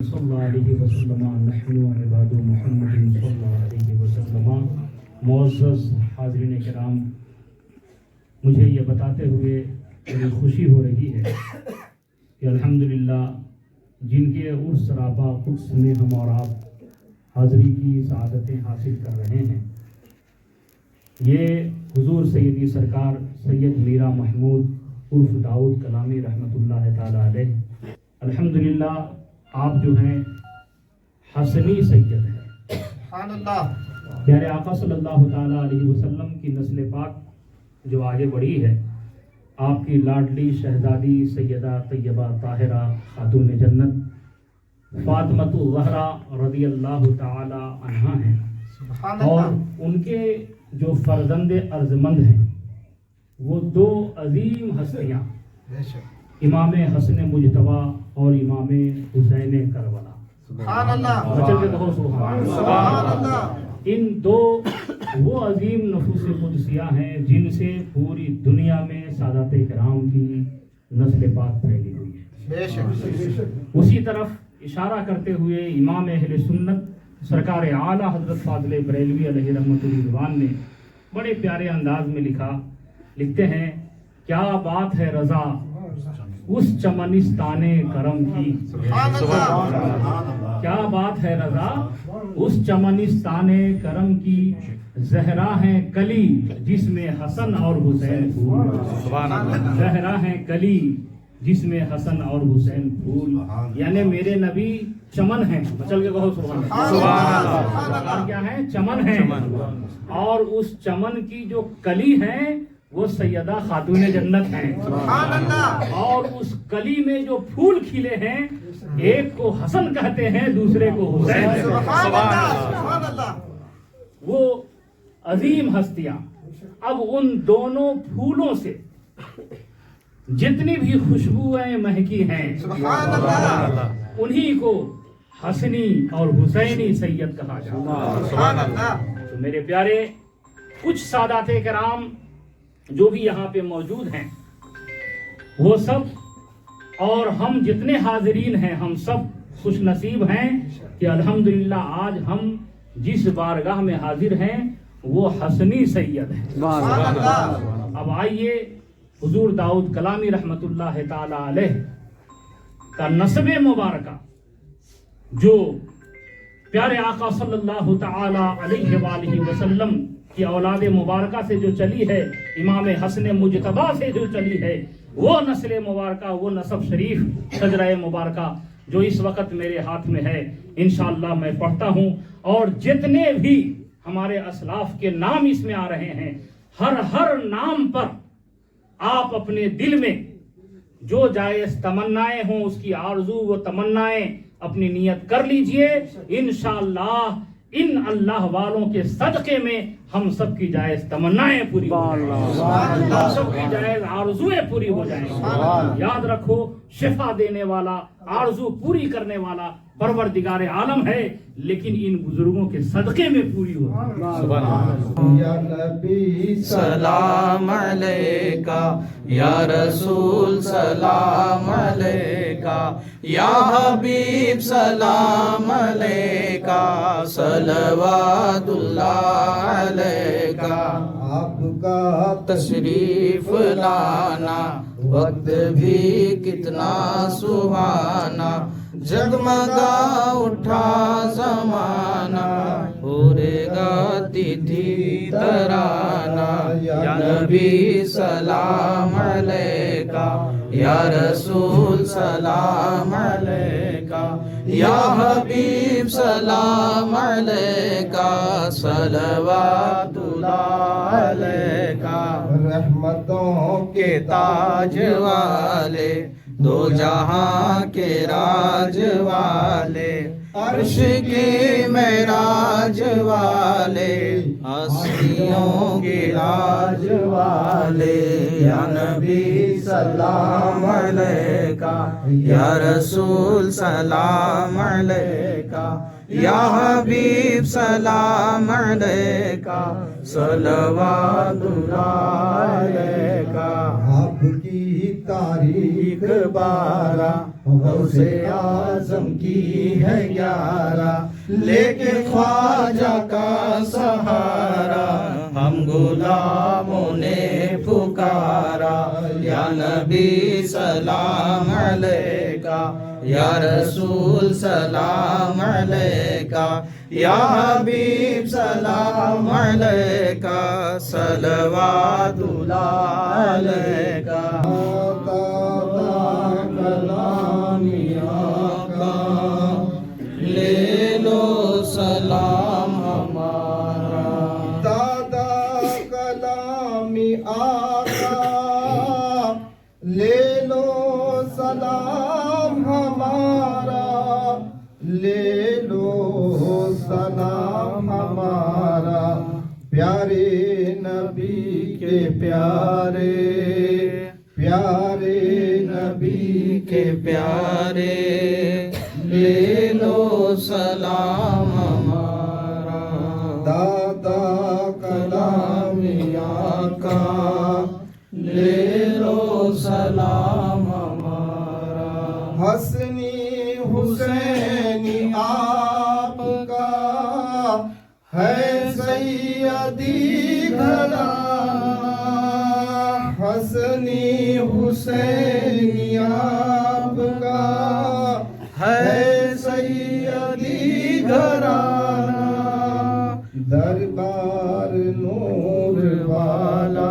صلی اللہ علیہ وسلم نحن عباد محمد صلی اللہ علیہ وسلم۔ معزز حاضرین کرام، مجھے یہ بتاتے ہوئے بڑی خوشی ہو رہی ہے کہ الحمدللہ جن کے عرس سراپا قدس میں ہم اور آپ حاضری کی سعادتیں حاصل کر رہے ہیں، یہ حضور سیدی سرکار سید میرا محمود عرف داؤد کلامی رحمۃ اللہ تعالی علیہ، الحمدللہ آپ جو ہیں حسنی سید ہیں۔ سبحان اللہ۔ پیارے آقا صلی اللہ تعالیٰ علیہ وسلم کی نسل پاک جو آگے بڑھی ہے، آپ کی لاڈلی شہزادی سیدہ طیبہ طاہرہ خاتون جنت فاطمۃ الزہرا رضی اللہ تعالی عنہا ہیں، سبحان اور اللہ۔ ان کے جو فرزند ارجمند ہیں وہ دو عظیم ہستیاں، بے شک۔ امام حسن مجتبیٰ اور امام حسین کربلا۔ سبحان اللہ۔ بچے کے کہو سبحان سبحان اللہ۔ اللہ۔ ان دو وہ عظیم نفوس قدسیہ ہیں جن سے پوری دنیا میں سادات کرام کی نسل پاک پھیلی ہوئی ہے۔ بے شک۔ اسی طرف اشارہ کرتے ہوئے امام اہل سنت سرکار اعلیٰ حضرت فاضل بریلوی علیہ رحمۃ الرضوان نے بڑے پیارے انداز میں لکھتے ہیں، کیا بات ہے رضا اس چمنستان کرم کی، سبحان اللہ۔ کیا بات ہے رضا اس چمنستان کرم کی، زہرا ہے کلی جس میں حسن اور حسین پھول، زہرا ہے کلی جس میں حسن اور حسین پھول، یعنی میرے نبی چمن ہیں، بچل کے کہو سبحان اللہ۔ اور کیا ہے؟ چمن ہیں، اور اس چمن کی جو کلی ہے وہ سیدہ خاتون جنت ہیں، سبحان اللہ۔ اور اس کلی میں جو پھول کھلے ہیں ایک کو حسن کہتے ہیں دوسرے کو حسین کہتے ہیں۔ سبحان اللہ۔ سبحان اللہ۔ وہ عظیم ہستیاں اب ان دونوں پھولوں سے جتنی بھی خوشبوئیں مہکی ہیں سبحان اللہ۔ انہی کو حسنی اور حسینی سید کہا جاتا ہے۔ سبحان اللہ۔ تو میرے پیارے، کچھ سادات کرام جو بھی یہاں پہ موجود ہیں وہ سب اور ہم جتنے حاضرین ہیں ہم سب خوش نصیب ہیں کہ الحمدللہ آج ہم جس بارگاہ میں حاضر ہیں وہ حسنی سید ہیں۔ سبحان اللہ۔ اب آئیے حضور داؤد کلامی رحمت اللہ تعالی علیہ کا نسب مبارکہ جو پیارے آقا صلی اللہ تعالی علیہ وآلہ وسلم کی اولاد مبارکہ سے جو چلی ہے، امام حسن مجتبیٰ سے جو چلی ہے، وہ نسل مبارکہ، وہ نسب شریف شجرہ مبارکہ جو اس وقت میرے ہاتھ میں ہے، انشاءاللہ میں پڑھتا ہوں، اور جتنے بھی ہمارے اسلاف کے نام اس میں آ رہے ہیں، ہر نام پر آپ اپنے دل میں جو جائز تمنائیں ہوں اس کی آرزو و تمنائیں اپنی نیت کر لیجئے، انشاءاللہ ان اللہ والوں کے صدقے میں ہم سب کی جائز تمنائیں پوری ہو جائیں گی، ہم سب کی جائز آرزویں پوری ہو جائیں گی۔ یاد رکھو، شفا دینے والا، آرزو پوری کرنے والا پروردگار عالم ہے، لیکن ان بزرگوں کے صدقے میں پوری ہو۔ یا نبی سلام علیکہ، یا رسول سلام علیکہ، یا حبیب سلام علیکہ، صلوات اللہ علیکہ۔ آپ کا تشریف لانا وقت بھی کتنا سہانا، جگمگا اٹھا زمانہ، پورے گاتی تھی ترانہ۔ یا نبی سلام علیکہ، یا رسول سلام علیکہ، یا حبیب سلام علیکہ، صلوات اللہ علیکہ۔ رحمتوں کے تاج والے، دو جہاں کے راج والے، عرش کی معراج والے، ہستیوں کے راج والے۔ یا نبی سلام علیکہ، یا رسول سلام علیکہ، یا حبیب سلام علیکہ، صلوات اللہ علیکہ۔ آپ کی تاریخ بارہ غوث اعظم کی ہے یارا لے کے خواجہ کا سہارا ہم غلاموں نے پکارا یا نبی سلام علیکہ یا رسول سلام علیکہ یا حبیب سلام علیکہ صلوات اللہ علیکہ کلامی آقا لے لو سلام ہمارا دادا کلامی آقا لے لو سلام ہمارا لے لو سلام ہمارا پیارے نبی کے پیارے پیارے نبی کے پیارے لے لو سلام ہمارا دادا کلامی آقا لے لو سلام ہمارا حسنی حسینی آپ کا ہے سیدی گھرانہ حسنی حسینی آپ کا ہے سیدی گھرانہ دربار نور والا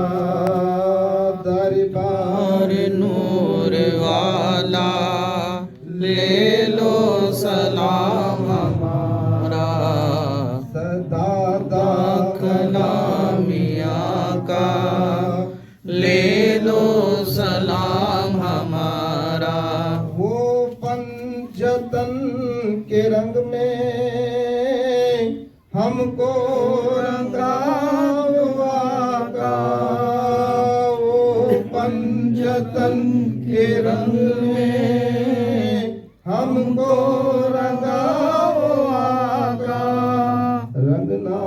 دربار نور والا لے لو سلام ہمارا دادا کلامی آقا لے لو سلام ہمارا وہ پنجتن کے رنگ میں ہم کو رنگا آقا وہ پنجتن کے رنگ میں ہم کو رنگا آقا رنگنا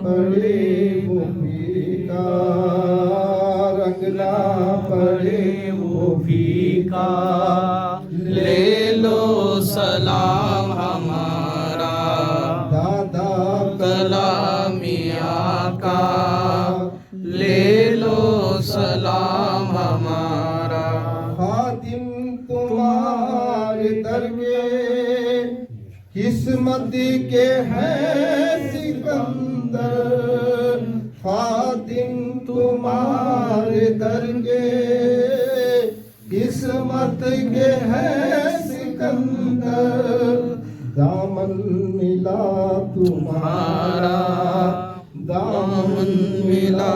پڑے وہ پھیکا رنگنا پڑے وہ پھیکا لے لو سلام ہمارا دادا کلامی آقا لے لو سلام ہمارا خادم تمہارے در کے قسمت کے ہیں سکندر خادم تمہارے در کے قسمت کے ہیں سکندر دامن ملا تمہارا دامن ملا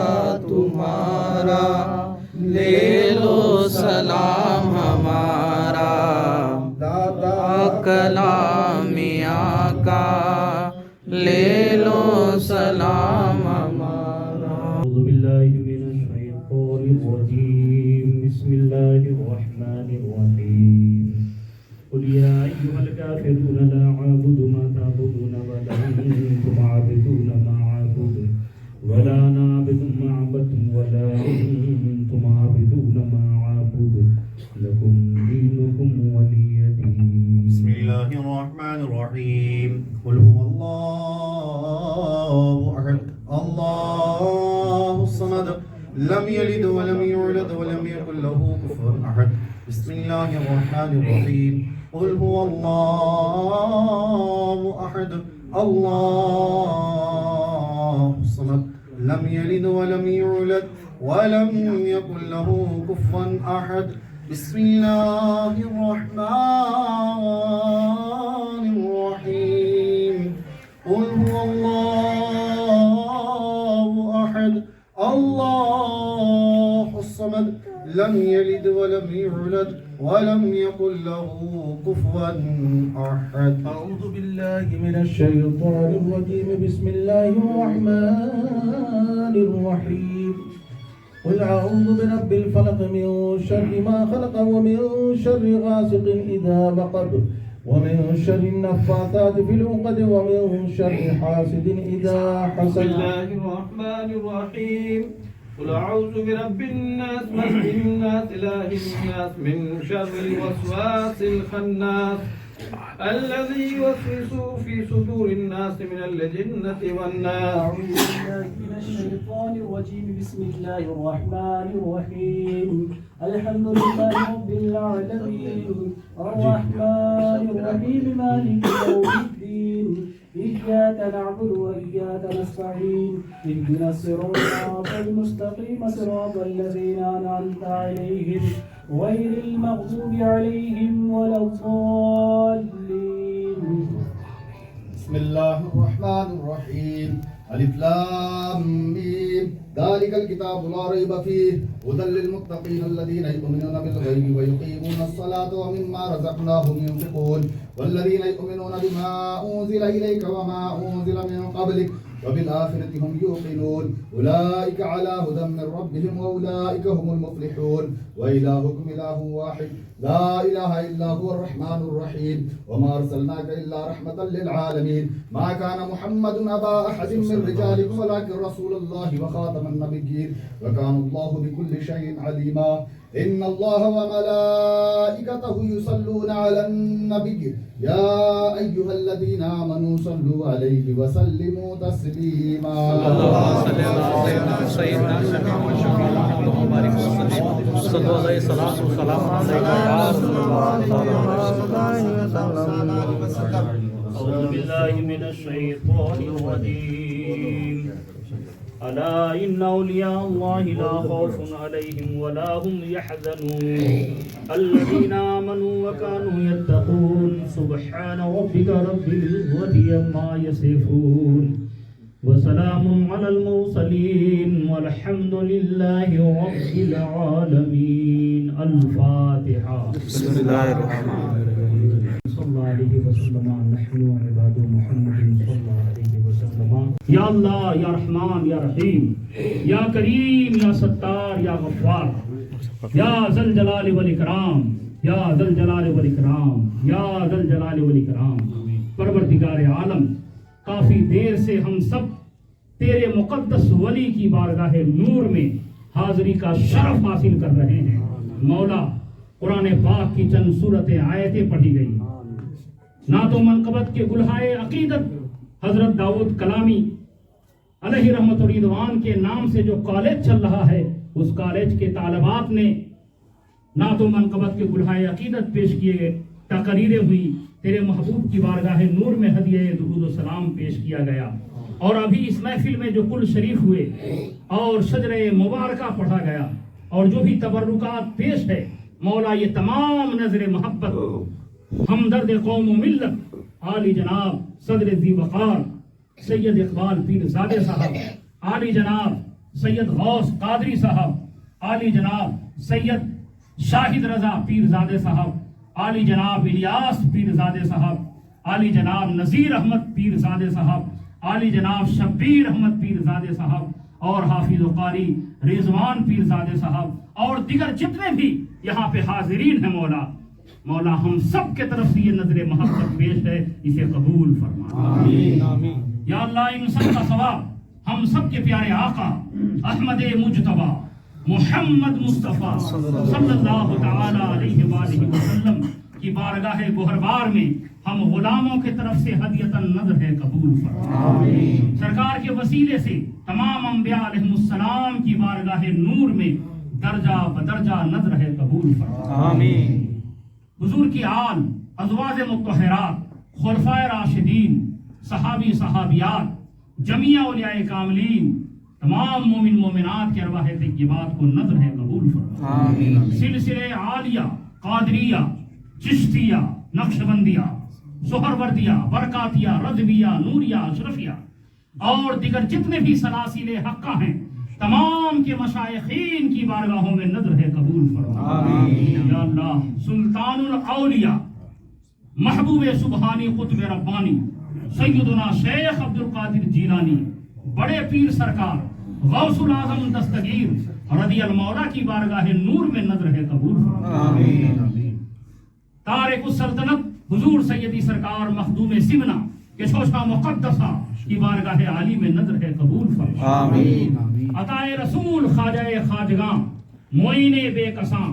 تمہارا لے لو سلام ہمارا دادا کلامی آقا لے لو سلام ہمارا اعوذ باللہ من الشیطان الرجیم بسم اللہ الرحمن الرحیم قل یا ایہا الکافرون لا اعبد ما تعبدون ولا انتم عابدون ما اعبد ولا نعبد ما عبدتم ولا انتم عابدون ما اعبد لکم دینکم ولی دین بسم اللہ الرحمن الرحیم قل هو اللہ احد اللہ الصمد لم یلد ولم یولد ولم یکن له کفوا احد بسم اللہ الرحمن الرحیم قل هو اللہ احد اللہ الصمد لم یلد ولم یولد ولم یکن له کفوا احد بسم اللہ الرحمن الرحیم قل هو اللہ احد اللہ الصمد لم یلد ولم یولد ولم یکن له کفوا احد اعوذ باللہ من الشیطان الرجیم بسم اللہ الرحمن الرحیم قل اعوذ برب الفلق من شر ما خلق ومن شر غاسق اذا وقب ومن شر النفاثات في العقد ومن شر حاسد اذا حسد بسم الله الرحمن الرحيم قل أعوذ برب الناس ملك الناس إله الناس من شر الوسواس الخناس الذي يوسوس في صدور الناس من الجنة والناس. أعوذ بالله من الشيطان الرجيم. بسم الله الرحمن الرحيم. الحمد لله رب العالمين الرحمن الرحيم مالك يوم الدين إياك نعبد وإياك نستعين اهدنا الصراط المستقيم صراط الذين أنعمت عليهم غير المغضوب عليهم ولا الضالين. بسم الله الرحمن الرحيم. الف لام ميم ذلك الكتاب لا ريب فيه هدى للمتقين الذين يؤمنون بالغيب ويقيمون الصلاة ومما رزقناهم ينفقون والذين يؤمنون بما أنزل إليك وما أنزل من قبلك وبالآخرة هم يوقنون أولئك على هدى من ربهم وأولئك هم المفلحون وإلهكم إله واحد لا إله إلا هو الرحمن الرحيم وما أرسلناك إلا رحمة للعالمين ما كان محمد أبا أحد من رجالكم ولكن رسول الله وخاتم النبيين وكان الله بكل شيء عليما إن الله وملائكته يصلون على النبي يا أيها الذين آمنوا صلوا عليه وسلموا تسليما. اللهم صل على سيدنا وشفيعنا وبارك وسلم صلوا عليه الصلاة والسلام أعوذ بالله من الشيطان الرجيم. ألا إن أولياء الله لا خوف عليهم ولا هم يحزنون الذين آمنوا وكانوا يتقون سبحان ربك رب العزة عما يصفون وسلام على المرسلين والحمد لله رب العالمين. الفاتحة. بسم الله الرحمن الرحيم. صلى الله عليه وسلم نحن عباد محمد صلى الله عليه وسلم. یا اللہ یا رحمان یا رحیم یا کریم یا ستار یا غفار یا ذل جلال والاکرام یا ذل جلال والاکرام یا ذل جلال والاکرام. پروردگار عالم کافی دیر سے ہم سب تیرے مقدس ولی کی بارگاہ نور میں حاضری کا شرف حاصل کر رہے ہیں. مولا قرآن پاک کی چند صورتیں آیتیں پڑھی گئی. نعت و منقبت کے گلہائے عقیدت حضرت داؤد کلامی علیہ رحمت و رضوان کے نام سے جو کالج چل رہا ہے اس کالج کے طالبات نے نعت و منقبت کے گلہائے عقیدت پیش کیے گئے. تقریریں ہوئی تیرے محبوب کی بارگاہ نور میں ہدیہ درود و سلام پیش کیا گیا. اور ابھی اس محفل میں جو کل شریف ہوئے اور شجرہ مبارکہ پڑھا گیا اور جو بھی تبرکات پیش ہے مولا یہ تمام نظر محبت ہمدرد قوم و ملت عالی جناب صدر ذی وقار سید اقبال پیر زادے صاحب، عالی جناب سید غوث قادری صاحب، عالی جناب سید شاہد رضا پیر زادے صاحب، عالی جناب الیاس پیر زادے صاحب، عالی جناب نذیر احمد پیر زادے صاحب، عالی جناب شبیر احمد پیر زادے صاحب اور حافظ و قاری رضوان پیر زادے صاحب اور دیگر جتنے بھی یہاں پہ حاضرین ہیں مولا ہم سب کے طرف سے یہ نظر محبت پیش ہے، اسے قبول فرما. آمین. یا اللہ ان سب کا ثواب ہم سب کے پیارے آقا احمد مجتبی محمد مصطفیٰ صلی اللہ تعالی علیہ وآلہ وسلم کی بارگاہ گوہربار میں ہم غلاموں کے طرف سے ہدیۃ النذر ہے قبول فرما. سرکار کے وسیلے سے تمام انبیاء علیہ السلام کی بارگاہ نور میں درجہ بدرجہ نذر ہے قبول فرما. آمین. حضور کی آل ازواج مطہرات خلفائے راشدین صحابی صحابیات جمیع اولیاء کاملین تمام مومن مومنات کے ارواح طیبات کو نذر ہے قبول فرما. آمین. سلسلے عالیہ قادریہ چشتیہ نقشبندیہ سہروردیہ برکاتیہ رضویہ نوریہ اشرفیہ اور دیگر جتنے بھی سلاسل حقہ ہیں تمام کے مشائخین کی بارگاہوں میں نظر ہے قبول فرما. آمین. یا اللہ سلطان الاولیاء محبوب سبحانی قطب ربانی سیدنا شیخ عبد القادر جیلانی بڑے پیر سرکار غوث الاعظم دستگیر رضی المولا کی بارگاہ نور میں نظر ہے قبول فرما. آمین. تارک السلطنت حضور سیدی سرکار مخدوم سمنا کے شوشہ مقدسہ کی بارگاہ عالی میں نظر ہے قبول فرما. آمین. عطائے رسول خواجہ خواجگاں معین بے کساں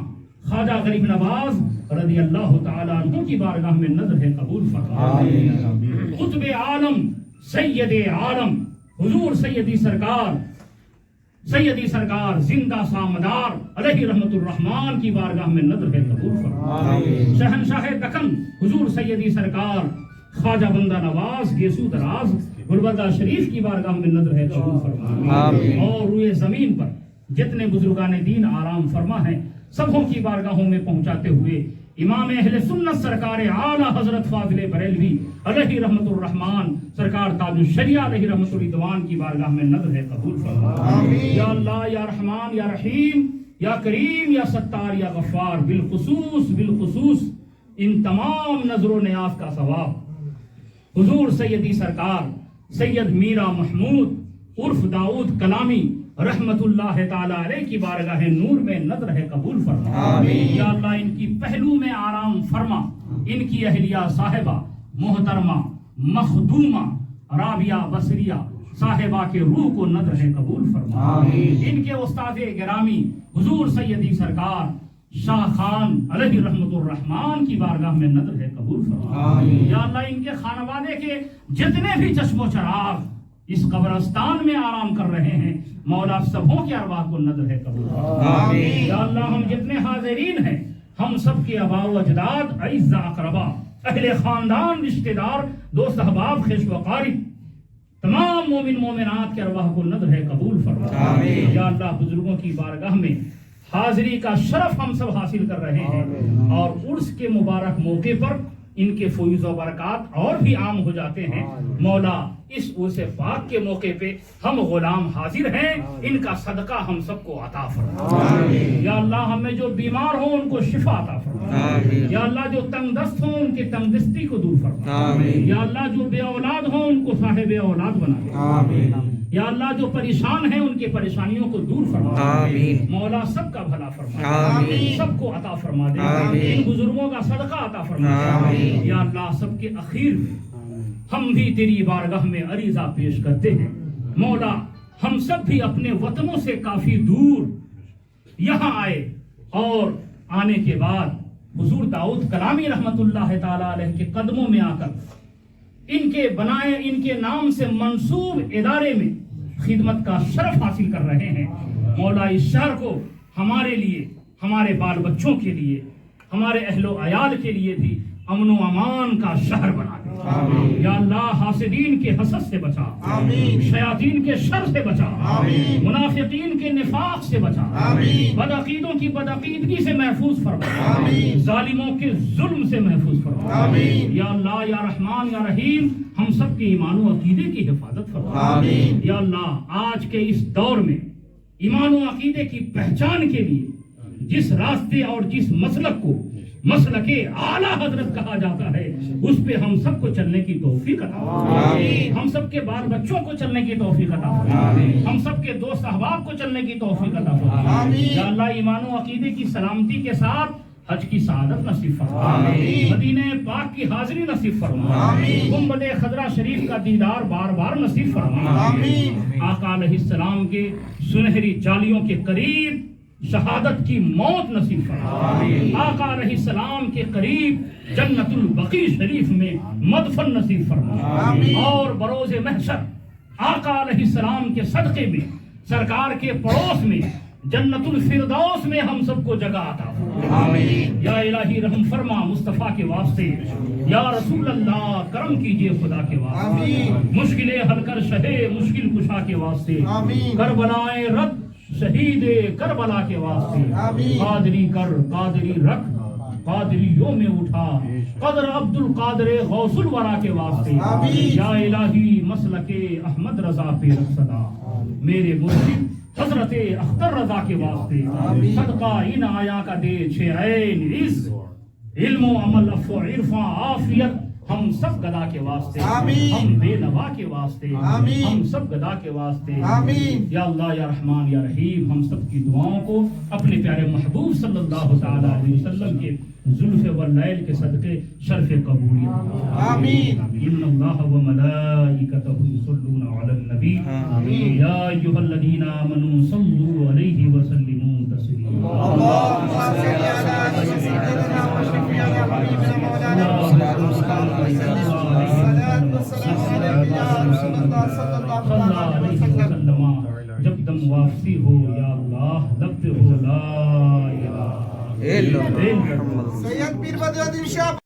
خواجہ غریب نواز رضی اللہ تعالیٰ عنہ کی بارگاہ میں نظر قبول فرما. قطب عالم سید عالم حضور سیدی سرکار زندہ سامدار علیہ رحمت الرحمن کی بارگاہ میں نظر قبول فرما. شہنشاہ دکن حضور سیدی سرکار خواجہ بندہ نواز گیسو دراز گلبردہ شریف کی بارگاہ میں نظر قبول فرما. اور روئے زمین پر جتنے بزرگان دین آرام فرما ہیں سبوں کی بارگاہوں میں پہنچاتے ہوئے امام اہل سنت سرکار اعلیٰ حضرت فاضل بریلوی علیہ رحمت الرحمن سرکار تاج الشریعہ علیہ رحمت الرضوان کی بارگاہ میں نظر قبول فرما. یا اللہ یا رحمان یا رحیم یا کریم یا ستار یا غفار بالخصوص ان تمام نظر و نیاز کا ثواب حضور سیدی سرکار سید میرا محمود عرف داؤد کلامی رحمت اللہ تعالی علیہ کی بارگاہ نور میں نظر قبول فرما. یا اللہ ان کی پہلو میں آرام فرما. ان کی اہلیہ صاحبہ محترمہ مخدومہ رابعہ بصریہ صاحبہ کے روح کو نظر قبول فرما. ان کے استاد گرامی حضور سیدی سرکار شاہ خان علیہ رحمت الرحمن کی بارگاہ میں نظر قبول فرما. یا اللہ ان کے خانوادے کے جتنے بھی چشم و چراغ اس قبرستان میں آرام کر رہے ہیں مولا سبوں کے ارواح کو نظر قبول فرما. یا اللہ ہم جتنے حاضرین ہیں ہم سب کے آباء و اجداد اعزاء اقربا اہل خاندان رشتہ دار دوست احباب خیش و قارب تمام مومن مومنات کے ارواح کو نظر قبول فرما. یا اللہ بزرگوں کی بارگاہ میں حاضری کا شرف ہم سب حاصل کر رہے ہیں اور عرس کے مبارک موقع پر ان کے فیض و برکات اور بھی عام ہو جاتے ہیں. مولا اس عرس پاک کے موقع پہ ہم غلام حاضر ہیں ان کا صدقہ ہم سب کو عطا فرما. یا اللہ ہمیں جو بیمار ہوں ان کو شفا عطا فرما. یا اللہ جو تنگ دست ہوں ان کے تنگ دستی کو دور فرما. یا اللہ جو بے اولاد ہوں ان کو صاحب اولاد بنا دے. یا اللہ جو پریشان ہیں ان کی پریشانیوں کو دور فرما. مولا سب کا بھلا فرما سب کو عطا فرما دے. ان بزرگوں کا صدقہ عطا فرما دے. یا اللہ سب کے اخیر ہم بھی تیری بارگاہ میں عریضہ پیش کرتے ہیں. مولا ہم سب بھی اپنے وطنوں سے کافی دور یہاں آئے اور آنے کے بعد حضور داؤد کلامی رحمت اللہ تعالی علیہ کے قدموں میں آ کر ان کے بنائے ان کے نام سے منسوب ادارے میں خدمت کا شرف حاصل کر رہے ہیں. مولا اس شہر کو ہمارے لیے ہمارے بال بچوں کے لیے ہمارے اہل و عیال کے لیے بھی امن و امان کا شہر بنا دے. یا اللہ حاسدین کے حسد سے بچا. شیاطین کے شر سے بچا. منافقین کے نفاق سے بچا. بدعقیدوں کی بدعقیدگی سے محفوظ فرما. ظالموں کے ظلم سے محفوظ فرما. یا اللہ یا رحمان یا رحیم ہم سب کے ایمان و عقیدے کی حفاظت فرما. یا اللہ آج کے اس دور میں ایمان و عقیدے کی پہچان کے لیے جس راستے اور جس مسلک کو مسلک اعلیٰ حضرت کہا جاتا ہے اس پہ ہم سب کو چلنے کی توفیق عطا فرما. ہم سب کے بال بچوں کو چلنے کی توفیق عطا فرما. ہم سب کے دوست احباب کو چلنے کی توفیق عطا فرما. یا اللہ ایمان و عقیدے کی سلامتی کے ساتھ حج کی سعادت نصیب فرما. مدینہ پاک کی حاضری نصیب فرما. گنبد خضرا شریف کا دیدار بار بار نصیب فرما. آقا علیہ السلام کے سنہری جالیوں کے قریب شہادت کی موت نصیب فرما. آقا علیہ السلام کے قریب جنت البقیع شریف میں مدفن نصیب فرما. اور بروز محشر آقا علیہ السلام کے صدقے میں سرکار کے پڑوس میں جنت الفردوس میں ہم سب کو جگہ عطا فرما. یا الہی رحم فرما مصطفیٰ کے واسطے. یا رسول اللہ کرم کیجئے خدا کے واسطے. مشکلیں حل کر شہے مشکل کشا کے واسطے. کربلائے رد شہید کربلا کے واسطے. قادری کر قادری رکھ قادریوں میں اٹھا قدر عبد القادر غوث الورا کے واسطے. یا الہی مسلک احمد رضا پہ رکھ صدا میرے مرشد حضرت اختر رضا کے واسطے. صدقہ ان آیا کا دے چھ عین عز علم و عمل افو عرفاں عافیت ہم سب گدا کے واسطے آمین. ہم بے نوا کے واسطے آمین. ہم سب گدا کے واسطے آمین. یا اللہ یا رحمان یا رحیم ہم سب کی دعاؤں کو اپنے پیارے محبوب صلی اللہ تعالی علیہ وسلم کے زلف واللیل کے صدقے شرف قبولیت آمین. ان اللہ و ملائکتہ یصلون علی النبی آمین. یا ایھا الذین آمنوا صلوا علیہ وسلموا تسلیما اللهم صل على سيدنا وشفيعنا حبيبنا مولانا محمد الصلاة والسلام عليك يا رسول الله صلى الله عليه وسلم. جب دم واپسی ہو یا اللہ لب پہ ہو لا الہ الا اللہ. سید پیر بدر الدین شاہ